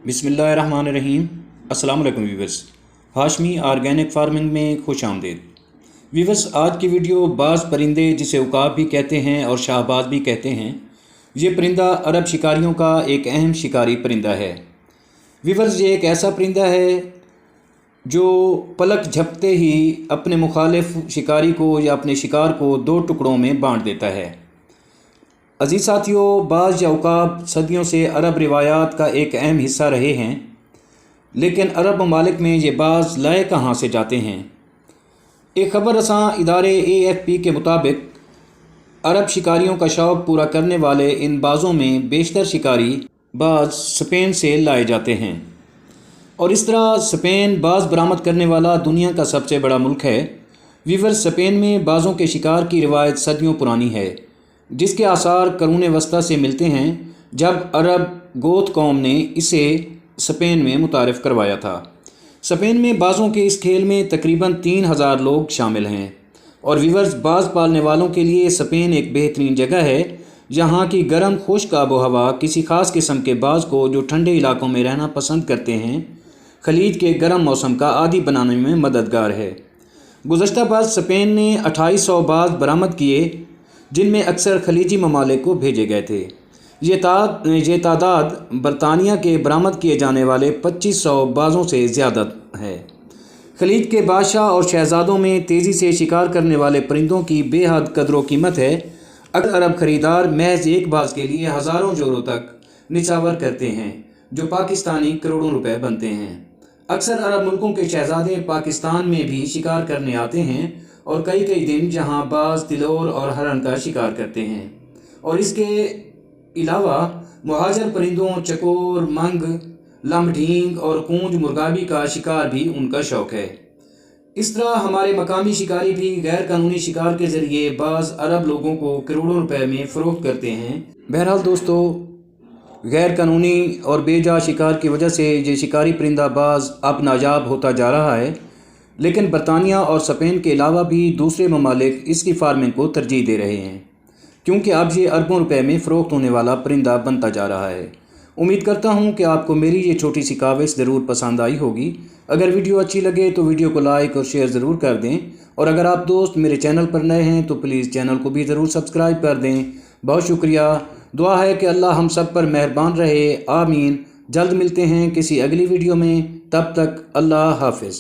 बिस्मिल्लाहिर्रहमानिर्रहीम। अस्सलाम वालेकुम व्यूवर्स, हाशमी ऑर्गेनिक फार्मिंग में खुश आमदीद। व्यूवर्स, आज की वीडियो बाज़ परिंदे जिसे उकाब भी कहते हैं और शाहबाज भी कहते हैं, ये परिंदा अरब शिकारियों का एक अहम शिकारी परिंदा है। व्यूवर्स, ये एक ऐसा परिंदा है जो पलक झपकते ही अपने मुखालिफ शिकारी को या अपने शिकार को दो टुकड़ों में बांट देता है। अजीज़ साथियों, बाज़ या उकाब सदियों से अरब रिवायात का एक अहम हिस्सा रहे हैं, लेकिन अरब ममालिक में ये बाज़ लाए कहाँ से जाते हैं। एक ख़बर रसां इदारे AFP के मुताबिक अरब शिकारियों का शौक़ पूरा करने वाले इन बाज़ों में बेशतर शिकारी बाज़ स्पेन से लाए जाते हैं, और इस तरह स्पेन बाज़ बरामद करने वाला दुनिया का सबसे बड़ा मुल्क है। व्यूअर्स, स्पेन में बाज़ों के शिकार की रिवायत सदियों पुरानी है, जिसके आसार करूने वस्ता से मिलते हैं, जब अरब गोत कौम ने इसे स्पेन में मुतारिफ़ करवाया था। स्पेन में बाज़ों के इस खेल में तकरीबन 3000 लोग शामिल हैं, और व्यूअर्स, बाज़ पालने वालों के लिए स्पेन एक बेहतरीन जगह है, जहाँ की गर्म खुश्क आबो हवा किसी ख़ास किस्म के बाज़ को जो ठंडे इलाकों में रहना पसंद करते हैं, खलीज के गर्म मौसम का आदी बनाने में मददगार है। गुज़श्ता बरस स्पेन ने 2800 बाज़ बरामद किए, जिनमें अक्सर खलीजी ममालिक को भेजे गए थे। ये तादाद बरतानिया के बरामद किए जाने वाले 2500 बाज़ों से ज़्यादा है। खलीज के बादशाह और शहज़ादों में तेज़ी से शिकार करने वाले परिंदों की बेहद कदर कीमत है। अक्सर अरब ख़रीदार महज एक बाज़ के लिए हज़ारों जोरों तक निछावर करते हैं, जो पाकिस्तानी करोड़ों रुपए बनते हैं। अक्सर अरब मुल्कों के शहज़ादे पाकिस्तान में भी शिकार करने आते हैं और कई दिन जहां बाज़, तिलोर और हरन का शिकार करते हैं। और इसके अलावा मुहाजिर परिंदों चकोर, मंग, लम्बढींग और कूंज मुर्गाबी का शिकार भी उनका शौक़ है। इस तरह हमारे मकामी शिकारी भी गैर कानूनी शिकार के ज़रिए बाज़ अरब लोगों को करोड़ों रुपए में फ़रोख्त करते हैं। बहरहाल दोस्तों, गैर कानूनी और बेजा शिकार की वजह से ये शिकारी परिंदा बाज़ अब नायाब होता जा रहा है, लेकिन बरतानिया और स्पेन के अलावा भी दूसरे ममालिक इसकी फार्मिंग को तरजीह दे रहे हैं, क्योंकि अब ये अरबों रुपए में फ़रोख्त होने वाला परिंदा बनता जा रहा है। उम्मीद करता हूँ कि आपको मेरी ये छोटी सी काविश ज़रूर पसंद आई होगी। अगर वीडियो अच्छी लगे तो वीडियो को लाइक और शेयर ज़रूर कर दें, और अगर आप दोस्त मेरे चैनल पर नए हैं तो प्लीज़ चैनल को भी ज़रूर सब्सक्राइब कर दें। बहुत शुक्रिया। दुआ है कि अल्लाह हम सब पर मेहरबान रहे। आमीन। जल्द मिलते हैं किसी अगली वीडियो में, तब तक अल्लाह हाफ़िज़।